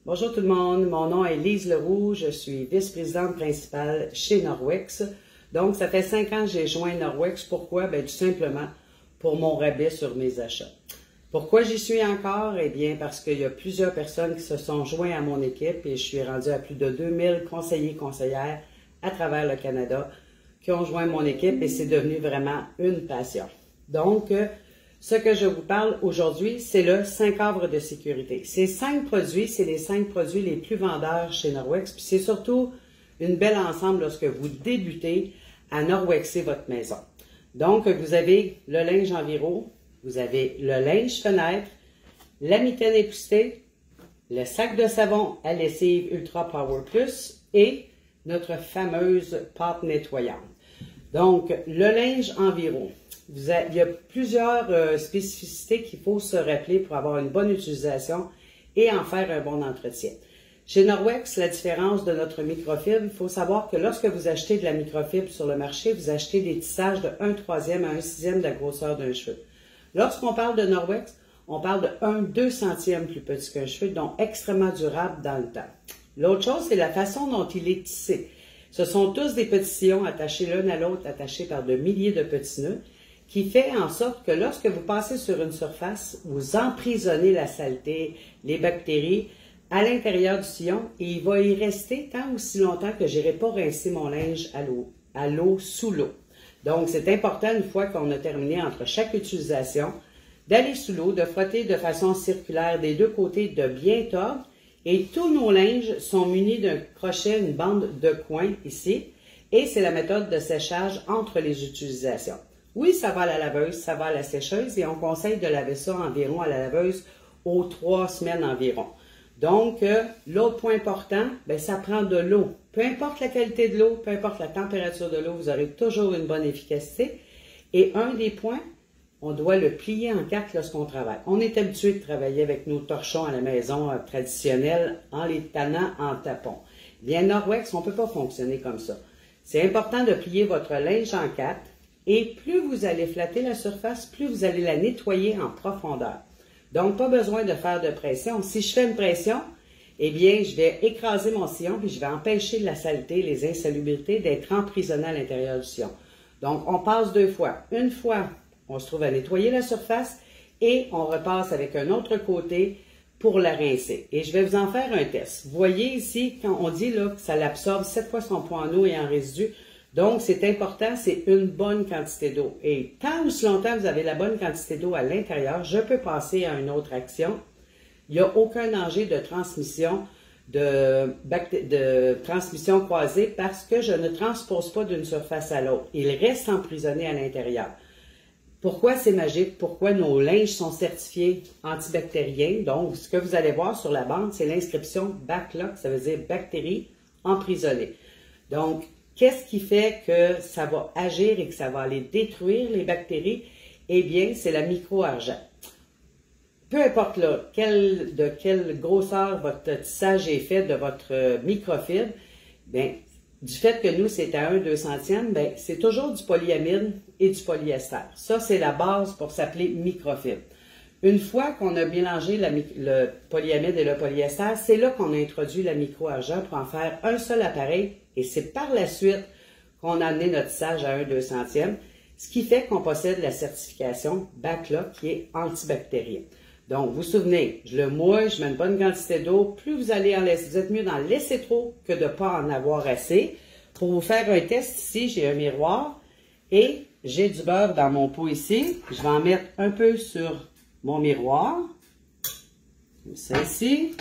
Bonjour tout le monde, mon nom est Lise Leroux, je suis vice-présidente principale chez Norwex. Donc, ça fait 5 ans que j'ai joint Norwex. Pourquoi? Bien, tout simplement pour mon rabais sur mes achats. Pourquoi j'y suis encore? Eh bien, parce qu'il y a plusieurs personnes qui se sont joints à mon équipe et je suis rendue à plus de 2000 conseillers et conseillères à travers le Canada qui ont joint mon équipe et c'est devenu vraiment une passion. Donc, ce que je vous parle aujourd'hui, c'est le 5 arbres de sécurité. Ces 5 produits, c'est les 5 produits les plus vendeurs chez Norwex. Puis c'est surtout une belle ensemble lorsque vous débutez à Norwexer votre maison. Donc, vous avez le linge environ, vous avez le linge fenêtre, la mitaine époussée, le sac de savon à lessive Ultra Power Plus et notre fameuse pâte nettoyante. Donc, le linge environ. Il y a plusieurs spécificités qu'il faut se rappeler pour avoir une bonne utilisation et en faire un bon entretien. Chez Norwex, la différence de notre microfibre, il faut savoir que lorsque vous achetez de la microfibre sur le marché, vous achetez des tissages de 1/3 à 1/6 de la grosseur d'un cheveu. Lorsqu'on parle de Norwex, on parle de 1/200 plus petit qu'un cheveu, donc extrêmement durable dans le temps. L'autre chose, c'est la façon dont il est tissé. Ce sont tous des petits sillons attachés l'un à l'autre, attachés par de milliers de petits nœuds, qui fait en sorte que lorsque vous passez sur une surface, vous emprisonnez la saleté, les bactéries à l'intérieur du sillon et il va y rester tant aussi longtemps que je n'irai pas rincer mon linge à l'eau, sous l'eau. Donc, c'est important, une fois qu'on a terminé entre chaque utilisation, d'aller sous l'eau, de frotter de façon circulaire des deux côtés, de bien tordre et tous nos linges sont munis d'un crochet, une bande de coin ici et c'est la méthode de séchage entre les utilisations. Oui, ça va à la laveuse, ça va à la sécheuse et on conseille de laver ça environ à la laveuse aux 3 semaines environ. Donc, l'autre point important, bien, ça prend de l'eau. Peu importe la qualité de l'eau, peu importe la température de l'eau, vous aurez toujours une bonne efficacité. Et un des points, on doit le plier en 4 lorsqu'on travaille. On est habitué de travailler avec nos torchons à la maison traditionnels en les tannant en tapon. Bien, Norwex, on ne peut pas fonctionner comme ça. C'est important de plier votre linge en 4. Et plus vous allez flatter la surface, plus vous allez la nettoyer en profondeur. Donc, pas besoin de faire de pression. Si je fais une pression, eh bien, je vais écraser mon sillon puis je vais empêcher la saleté, les insalubrités d'être emprisonnées à l'intérieur du sillon. Donc, on passe 2 fois. Une fois, on se trouve à nettoyer la surface et on repasse avec un autre côté pour la rincer. Et je vais vous en faire un test. Vous voyez ici, quand on dit là, que ça l'absorbe 7 fois son poids en eau et en résidu, donc, c'est important, c'est une bonne quantité d'eau. Et tant ou si longtemps vous avez la bonne quantité d'eau à l'intérieur, je peux passer à une autre action. Il n'y a aucun danger de transmission, de transmission croisée parce que je ne transpose pas d'une surface à l'autre. Il reste emprisonné à l'intérieur. Pourquoi c'est magique? Pourquoi nos linges sont certifiés antibactériens? Donc, ce que vous allez voir sur la bande, c'est l'inscription BACLOC, ça veut dire bactéries emprisonnées. Donc, qu'est-ce qui fait que ça va agir et que ça va aller détruire les bactéries? Eh bien, c'est la micro-argent. Peu importe là, de quelle grosseur votre tissage est fait de votre microfibre, bien, du fait que nous, c'est à 1/200, bien, c'est toujours du polyamide et du polyester. Ça, c'est la base pour s'appeler microfibre. Une fois qu'on a mélangé le polyamide et le polyester, c'est là qu'on a introduit la micro-argent pour en faire un seul appareil. Et c'est par la suite qu'on a amené notre tissage à 1/200, ce qui fait qu'on possède la certification BACLOC qui est antibactérien. Donc, vous vous souvenez, je le mouille, je mets une bonne quantité d'eau. Plus vous allez en laisser, vous êtes mieux d'en laisser trop que de ne pas en avoir assez. Pour vous faire un test ici, j'ai un miroir et j'ai du beurre dans mon pot ici. Je vais en mettre un peu sur mon miroir, comme ça ici,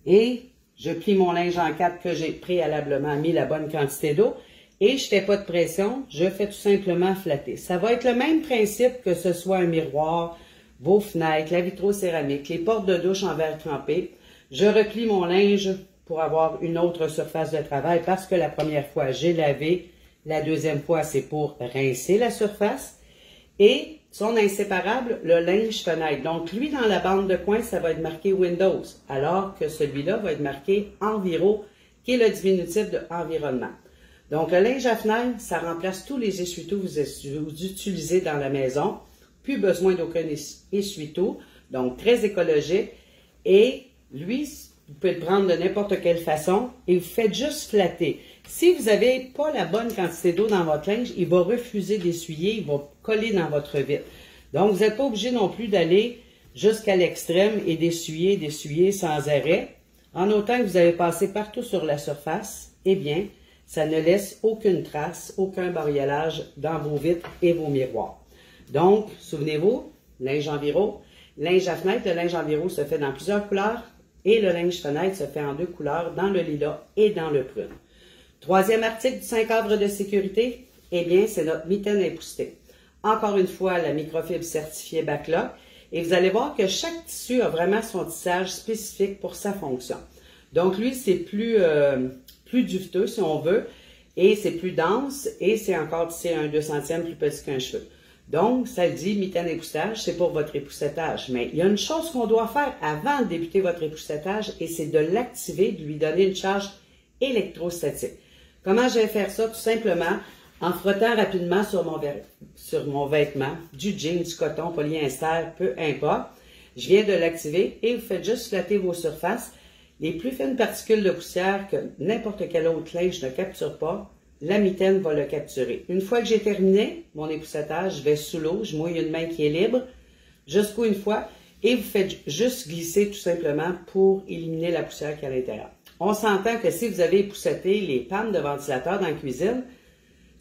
et je plie mon linge en 4 que j'ai préalablement mis la bonne quantité d'eau et je ne fais pas de pression, je fais tout simplement flatter. Ça va être le même principe que ce soit un miroir, vos fenêtres, la vitrocéramique, les portes de douche en verre trempé. Je replie mon linge pour avoir une autre surface de travail parce que la première fois, j'ai lavé, la deuxième fois, c'est pour rincer la surface et sont inséparables, le linge fenêtre. Donc, lui, dans la bande de coin, ça va être marqué Windows, alors que celui-là va être marqué Enviro, qui est le diminutif de environnement. Donc, le linge à fenêtre, ça remplace tous les essuie-tout que vous utilisez dans la maison. Plus besoin d'aucun essuie-tout, donc très écologique. Et lui, vous pouvez le prendre de n'importe quelle façon et vous faites juste flatter. Si vous n'avez pas la bonne quantité d'eau dans votre linge, il va refuser d'essuyer, il va coller dans votre vitre. Donc, vous n'êtes pas obligé non plus d'aller jusqu'à l'extrême et d'essuyer sans arrêt. En autant que vous avez passé partout sur la surface, eh bien, ça ne laisse aucune trace, aucun bariolage dans vos vitres et vos miroirs. Donc, souvenez-vous, linge enviro, linge à fenêtre, le linge enviro se fait dans plusieurs couleurs et le linge fenêtre se fait en 2 couleurs, dans le lilas et dans le prune. Troisième article du 5 cadres de sécurité, eh bien, c'est notre mitaine époussetée. Encore une fois, la microfibre certifiée Bacloc. Et vous allez voir que chaque tissu a vraiment son tissage spécifique pour sa fonction. Donc, lui, c'est plus duveteux, si on veut, et c'est plus dense, et c'est encore tissé à 1/200e plus petit qu'un cheveu. Donc, ça dit mitaine époussetage, c'est pour votre époussetage. Mais il y a une chose qu'on doit faire avant de débuter votre époussetage, et c'est de l'activer, de lui donner une charge électrostatique. Comment je vais faire ça? Tout simplement en frottant rapidement sur mon vêtement, du jean, du coton, polyester, peu importe. Je viens de l'activer et vous faites juste flatter vos surfaces. Les plus fines particules de poussière que n'importe quel autre linge ne capture pas, la mitaine va le capturer. Une fois que j'ai terminé mon époussetage, je vais sous l'eau, je mouille une main qui est libre, jusqu'au une fois, et vous faites juste glisser tout simplement pour éliminer la poussière qui est à l'intérieur. On s'entend que si vous avez épousseté les pannes de ventilateur dans la cuisine,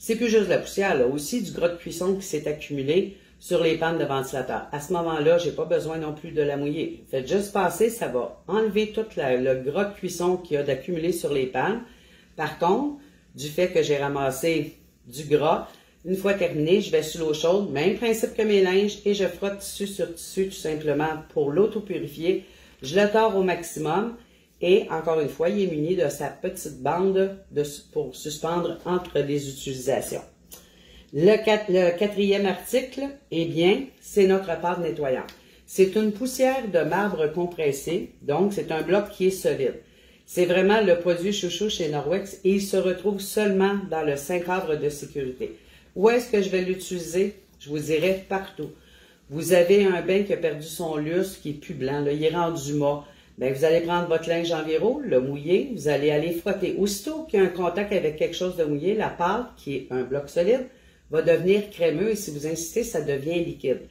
c'est plus juste de la poussière, là, aussi du gras de cuisson qui s'est accumulé sur les pannes de ventilateur. À ce moment-là, je n'ai pas besoin non plus de la mouiller. Faites juste passer, ça va enlever tout le gras de cuisson qu'il y a d'accumulé sur les pannes. Par contre, du fait que j'ai ramassé du gras, une fois terminé, je vais sous l'eau chaude, même principe que mes linges, et je frotte tissu sur tissu tout simplement pour l'autopurifier. Je le tords au maximum. Et encore une fois, il est muni de sa petite bande pour suspendre entre les utilisations. Le quatrième article, eh bien, c'est notre pâte nettoyante. C'est une poussière de marbre compressé, donc c'est un bloc qui est solide. C'est vraiment le produit chouchou chez Norwex et il se retrouve seulement dans le 5 cadres de sécurité. Où est-ce que je vais l'utiliser? Je vous dirai partout. Vous avez un bain qui a perdu son lustre, qui est plus blanc, là, il est rendu mat. Bien, vous allez prendre votre linge enviro, le mouiller, vous allez aller frotter. Aussitôt qu'il y a un contact avec quelque chose de mouillé, la pâte, qui est un bloc solide, va devenir crémeux et si vous insistez, ça devient liquide.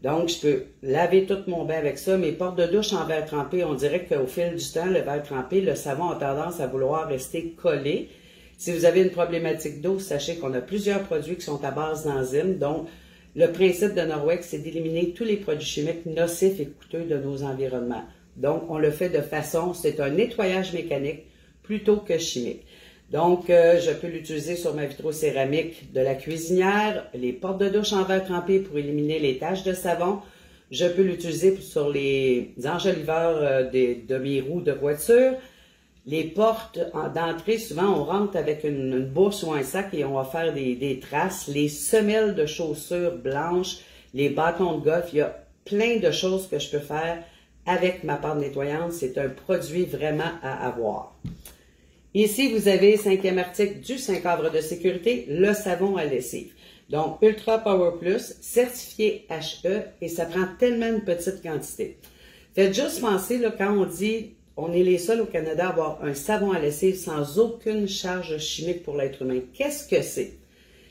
Donc, je peux laver tout mon bain avec ça. Mes portes de douche en verre trempé, on dirait qu'au fil du temps, le verre trempé, le savon a tendance à vouloir rester collé. Si vous avez une problématique d'eau, sachez qu'on a plusieurs produits qui sont à base d'enzymes. Donc, le principe de Norwex, c'est d'éliminer tous les produits chimiques nocifs et coûteux de nos environnements. Donc, on le fait de façon, c'est un nettoyage mécanique plutôt que chimique. Donc, je peux l'utiliser sur ma vitrocéramique de la cuisinière, les portes de douche en verre trempé pour éliminer les taches de savon. Je peux l'utiliser sur les enjoliveurs de mes roues de voiture. Les portes d'entrée, souvent, on rentre avec une bourse ou un sac et on va faire des traces. Les semelles de chaussures blanches, les bâtons de golf, il y a plein de choses que je peux faire avec ma pâte nettoyante. C'est un produit vraiment à avoir. Ici, vous avez 5e article du 5 cadres de sécurité, le savon à lessive. Donc, Ultra Power Plus, certifié HE, et ça prend tellement une petite quantité. Faites juste penser, là, quand on dit, on est les seuls au Canada à avoir un savon à lessive sans aucune charge chimique pour l'être humain. Qu'est-ce que c'est?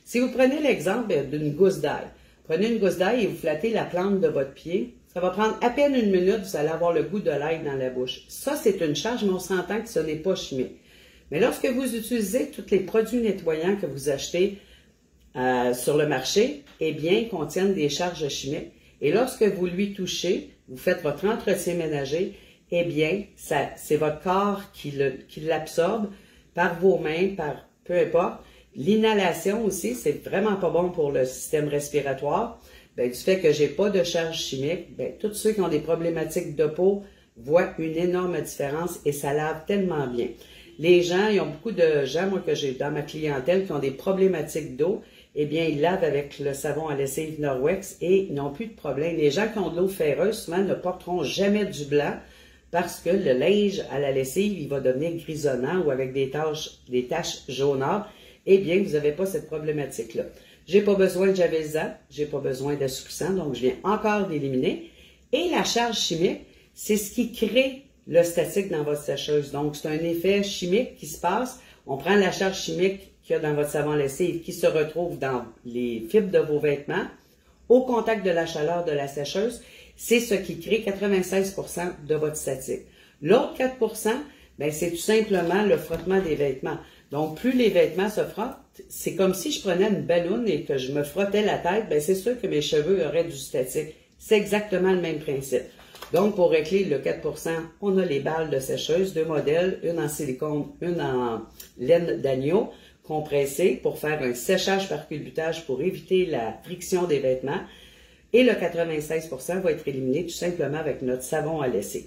Si vous prenez l'exemple d'une gousse d'ail, prenez une gousse d'ail et vous flattez la plante de votre pied, ça va prendre à peine 1 minute, vous allez avoir le goût de l'ail dans la bouche. Ça, c'est une charge, mais on s'entend que ce n'est pas chimique. Mais lorsque vous utilisez tous les produits nettoyants que vous achetez sur le marché, eh bien, ils contiennent des charges chimiques. Et lorsque vous lui touchez, vous faites votre entretien ménager, eh bien, c'est votre corps qui l'absorbe par vos mains, par peu importe. L'inhalation aussi, c'est vraiment pas bon pour le système respiratoire. Bien, du fait que j'ai pas de charge chimique, bien, tous ceux qui ont des problématiques de peau voient une énorme différence et ça lave tellement bien. Les gens, il y a beaucoup de gens, moi, que j'ai dans ma clientèle qui ont des problématiques d'eau, eh bien, ils lavent avec le savon à lessive Norwex et ils n'ont plus de problème. Les gens qui ont de l'eau ferreuse, souvent, ne porteront jamais du blanc parce que le linge à la lessive, il va devenir grisonnant ou avec des taches jaunâtres. Eh bien, vous n'avez pas cette problématique-là. J'ai pas besoin de javelisant, j'ai pas besoin d'assouplissant, donc je viens encore d'éliminer. Et la charge chimique, c'est ce qui crée le statique dans votre sécheuse. Donc, c'est un effet chimique qui se passe. On prend la charge chimique qu'il y a dans votre savon à lessive qui se retrouve dans les fibres de vos vêtements, au contact de la chaleur de la sécheuse, c'est ce qui crée 96% de votre statique. L'autre 4%, ben, c'est tout simplement le frottement des vêtements. Donc, plus les vêtements se frottent, c'est comme si je prenais une balloune et que je me frottais la tête, ben, c'est sûr que mes cheveux auraient du statique. C'est exactement le même principe. Donc, pour régler le 4%, on a les balles de sécheuse, 2 modèles, une en silicone, une en laine d'agneau, compressée pour faire un séchage par culbutage pour éviter la friction des vêtements. Et le 96% va être éliminé tout simplement avec notre savon à lessive.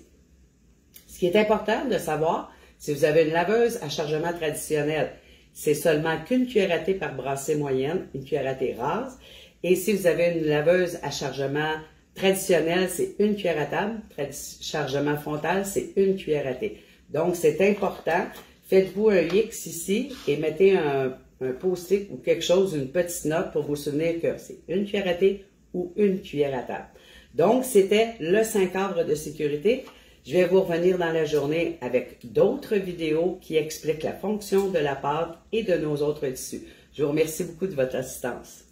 Ce qui est important de savoir, si vous avez une laveuse à chargement traditionnel, c'est seulement qu'une cuillère à thé par brassée moyenne, une cuillère à thé rase. Et si vous avez une laveuse à chargement traditionnel, c'est une cuillère à table. Chargement frontal, c'est une cuillère à thé. Donc, c'est important. Faites-vous un X ici et mettez un post-it ou quelque chose, une petite note pour vous souvenir que c'est une cuillère à thé ou une cuillère à table. Donc, c'était le 5 cadres de sécurité. Je vais vous revenir dans la journée avec d'autres vidéos qui expliquent la fonction de la pâte et de nos autres tissus. Je vous remercie beaucoup de votre assistance.